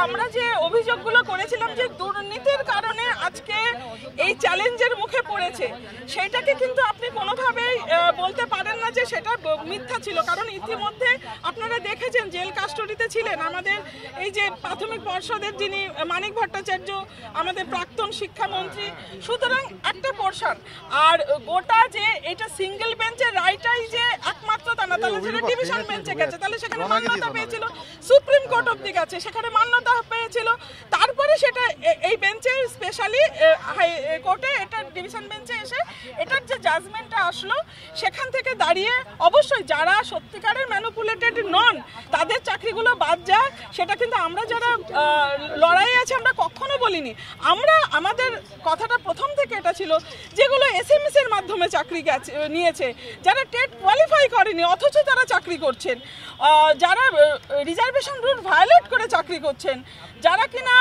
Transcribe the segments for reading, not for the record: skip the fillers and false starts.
আমরা যে অভিযোগগুলো করেছিলাম যে দুর্নীতির কারণে আজকে এই চ্যালেঞ্জের মুখে পড়েছে, সেটাকে কিন্তু আপনি কোনোভাবেই বলতে পারেন না যে সেটা মিথ্যা ছিল। কারণ ইতিমধ্যে আপনারা দেখেছেন জেল কাস্টডিতে ছিলেন আমাদের এই যে প্রাথমিক পর্ষদের যিনি মানিক ভট্টাচার্য, আমাদের প্রাক্তন শিক্ষামন্ত্রী। সুতরাং একটা পোর্শন, আর গোটা যে এটা সিঙ্গেল বেঞ্চের রায়টাই যে একমাত্র তা না, তাহলে সেটা ডিভিশন বেঞ্চে গেছে, তাহলে সেখানে মান্যতা পেয়েছিল, সুপ্রিম কোর্ট অব্দি গেছে, সেখানে মান্যতা পেয়েছিল, তারপরে সেটা এই বেঞ্চে স্পেশালি হাই কোর্টে এটা ডিভিশন বেঞ্চে এসে এটার যে জাজমেন্টটা আসলো, সেখান থেকে দাঁড়িয়ে অবশ্যই যারা সত্যিকারের ম্যানিপুলেটেড নন তাদের চাকরিগুলো বাদ যায়, সেটা কিন্তু আমরা যারা লড়াইয়ে আছে আমরা কখনো বলিনি। আমরা আমাদের কথাটা প্রথম থেকে এটা ছিল, যেগুলো এসএমএস এর মাধ্যমে চাকরি নিয়েছে, যারা টেট কোয়ালিফাই করেনি অথচ তারা চাকরি করছেন, যারা রিজার্ভেশন রুল ভায়োলেট করে চাকরি করছেন, যারা কিনা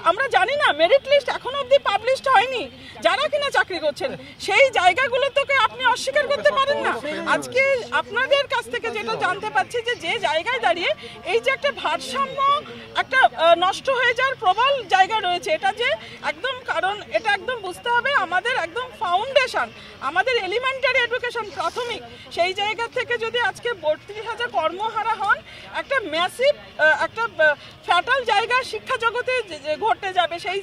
আমরা জানি না মেরিট লিস্ট এখনো অবধি পাবলিশড হয়নি, যারা কিনা চাকরি করছেন, সেই জায়গাগুলো তোকে আপনি অস্বীকার করতে পারেন না। আজকে আপনাদের কাছ থেকে যেটা জানতে পাচ্ছি যে জায়গায় দাঁড়িয়ে এই যে একটা ভারসাম্য একটা নষ্ট হয়ে যাওয়ার প্রবল জায়গা রয়েছে, এটা যে একদম, কারণ এটা একদম বুঝতে হবে আমাদের একদম ফাউন্ডেশন, আমাদের এলিমেন্টারি এডুকেশন প্রাথমিক, সেই জায়গা থেকে যদি আজকে 32,000 কর্মহারা হন, একটা ম্যাসিভ একটা ফ্যাটাল জায়গা শিক্ষা জগতে ঘটতে যাবে। সেই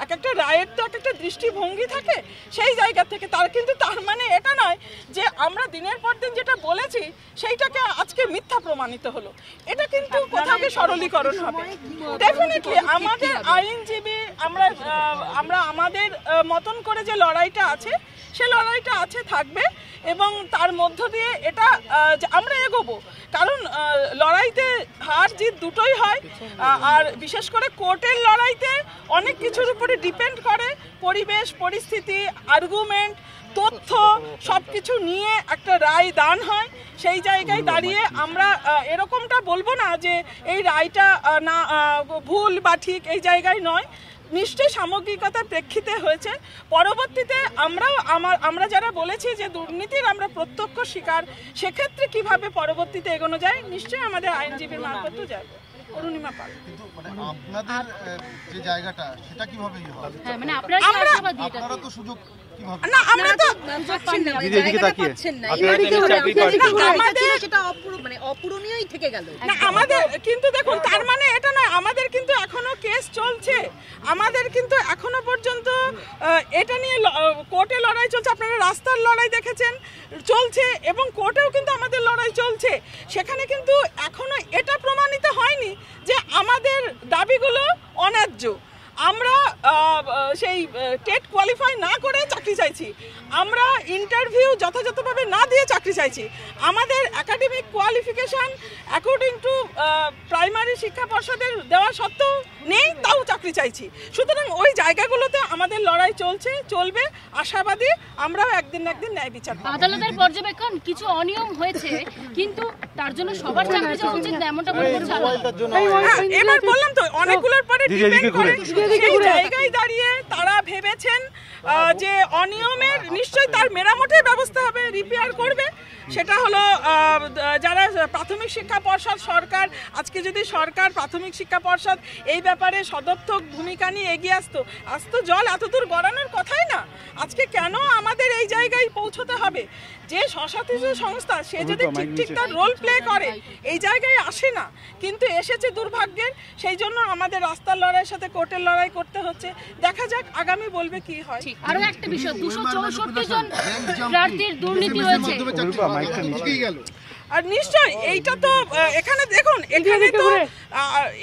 একটা রায়ের তো একটা দৃষ্টিভঙ্গি থাকে সেই জায়গা থেকে, কিন্তু তার মানে এটা নয় যে আমরা দিনের পর দিন যেটা বলেছি সেইটাকে আজকে মিথ্যা প্রমাণিত হলো, এটা কিন্তু কোথাও সরলীকরণ হবে। ডেফিনেটলি আমাদের আইনজীবী আমরা আমাদের মতন করে যে লড়াইটা আছে সে লড়াইটা আছে, থাকবে, এবং তার মধ্য দিয়ে এটা আমরা এগোবো। কারণ লড়াইতে হার জিত দুটোই হয়, আর বিশেষ করে কোর্টের লড়াইতে অনেক কিছুর উপরে ডিপেন্ড করে, পরিবেশ পরিস্থিতি, আর্গুমেন্ট, তথ্য সবকিছু নিয়ে একটা রায় দান হয়। সেই জায়গায় দাঁড়িয়ে আমরা এরকমটা বলবো না যে এই রায়টা না ভুল বা ঠিক, এই জায়গায় নয়, নিশ্চয়ই সামগ্রিকতার প্রেক্ষিতে হয়েছে। পরবর্তীতে আমরা যারা বলেছি যে দুর্নীতির আমরা প্রত্যক্ষ শিকার, সেক্ষেত্রে কিভাবে পরবর্তীতে এগোনো যায় নিশ্চয়ই আমাদের আইনজীবীর মারফত যাবে। অরুণিমা পাল, আপনাদের যে জায়গাটা সেটা কিভাবে হবে? হ্যাঁ, মানে আপনারা তো সুযোগ না, আমরা তো অপূরণীয়ই থেকে গেল না আমাদের, কিন্তু দেখুন তার মানে এটা নয়, আমাদের কিন্তু এখনো কেস চলছে, আমাদের কিন্তু এখনো পর্যন্ত এটা নিয়ে কোর্টে লড়াই চলছে, আপনারা রাস্তার লড়াই দেখেছেন চলছে, এবং কোর্টেও কিন্তু আমাদের লড়াই চলছে। সেখানে কিন্তু এখনো এটা প্রমাণিত হয়নি যে আমাদের দাবিগুলো অন্যায্য। আমরা সেই টেট কোয়ালিফাই না করে চাকরি চাইছি, আমরা ইন্টারভিউ যথাযথভাবে না দিয়ে চাকরি চাইছি, আমাদের academic qualification according to primary শিক্ষা পর্ষদের দেওয়া সত্ত্বেও নেই, তাও চাকরি চাইছি। সুতরাং ওই জায়গাগুলোতে আমাদের লড়াই চলছে, চলবে, আশাবাদী আমরাও একদিন না একদিন ন্যায় বিচার পাবো। আদালতের পর্যবেক্ষণ কিছু অনিয়ম হয়েছে, কিন্তু তার জন্য সবার চাকরি যাওয়া উচিত না এমনটা বলছেন। এবার বললাম তো অনেকগুলোর পরে ডিপেন্ড করে, সেই জায়গায় দাঁড়িয়ে তারা ভেবেছেন যে অনিয়মের নিশ্চয়ই তার মেরামতের ব্যবস্থা হবে, রিপেয়ার করবে। সেটা হলো যারা প্রাথমিক শিক্ষা পর্ষদ, সরকার, আজকে যদি সরকার প্রাথমিক শিক্ষা পর্ষদ এই ব্যাপারে সদর্থক ভূমিকা নিয়ে এগিয়ে আসতো জল এতদূর গড়ানোর কথাই না। আজকে কেন আমাদের এই জায়গায় পৌঁছতে হবে? যে স্বশাসিত সংস্থা সে যদি ঠিক তার রোল প্লে করে, এই জায়গায় আসে না, কিন্তু এসেছে দুর্ভাগ্যের। সেই জন্য আমাদের রাস্তার লড়াইয়ের সাথে কোর্টের লড়াই করতে হচ্ছে। দেখা যাক আগামী বলবে কি হয়। আরো একটা বিষয়, 264 জন প্রার্থীর দুর্নীতি হয়েছে। আর নিশ্চয় এইটা তো এখানে দেখুন, এখানে তো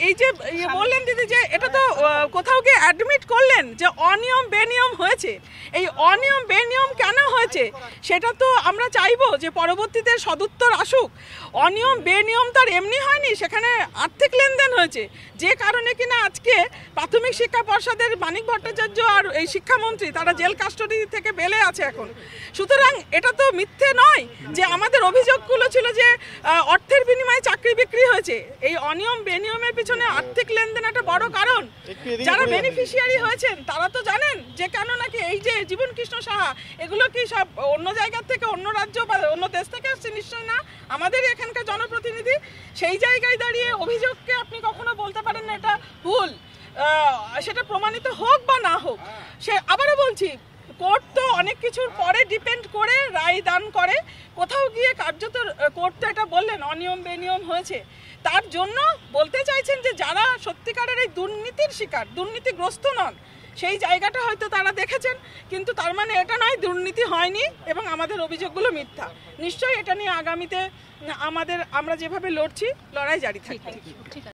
এই যে বললেন দিদি যে এটা তো কোথাও গিয়ে অ্যাডমিট করলেন যে অনিয়ম বেনিয়ম হয়েছে। এই অনিয়ম বেনিয়ম কেন হয়েছে সেটা তো আমরা চাইবো যে পরবর্তীতে সদুত্তর আসুক। অনিয়ম বেনিয়ম তার এমনি হয়নি, সেখানে আর্থিক লেনদেন হয়েছে, যে কারণে কিনা আজকে প্রাথমিক শিক্ষা পর্ষদের মানিক ভট্টাচার্য আর এই শিক্ষামন্ত্রী তারা জেল কাস্টডি থেকে বেলে আছে এখন। সুতরাং এটা তো মিথ্যে নয় যে আমাদের অভিযোগগুলো ছিল যে অর্থের বিনিময়ে চাকরি বিক্রি হয়েছে। এই অনিয়ম বেনিয়মের পিছনে আর্থিক লেনদেন একটা বড় কারণ। যারা বেনিফিশিয়ারি হয়েছেন তারা তো জানেন যে কেন নাকি এই যে জীবন কৃষ্ণ সাহা, এগুলো কি সব অন্য জায়গা থেকে, অন্য রাজ্য বা অন্য দেশ থেকে আসছে? নিশ্চয় না, আমাদের এখানকার জনপ্রতিনিধি। সেই জায়গায় দাঁড়িয়ে অভিযোগকে আপনি কখনো বলতে পারেন না এটা ভুল সেটা প্রমাণিত হোক বা না হোক, সে আবারও বলছি কোর্ট তো অনেক কিছুর পরে ডিপেন্ড করে রায় দান করে। কোথাও গিয়ে কার্যত কোর্ট তো এটা বললেন অনিয়ম বেনিয়ম হয়েছে, তার জন্য বলতে চাইছেন যে যারা সত্যিকারের এই দুর্নীতির শিকার, দুর্নীতিগ্রস্ত নন, সেই জায়গাটা হয়তো তারা দেখেছেন, কিন্তু তার মানে এটা নয় দুর্নীতি হয়নি এবং আমাদের অভিযোগগুলো মিথ্যা। নিশ্চয়ই এটা নিয়ে আগামীতে আমরা যেভাবে লড়ছি লড়াই জারি থাকবে। ঠিক আছে।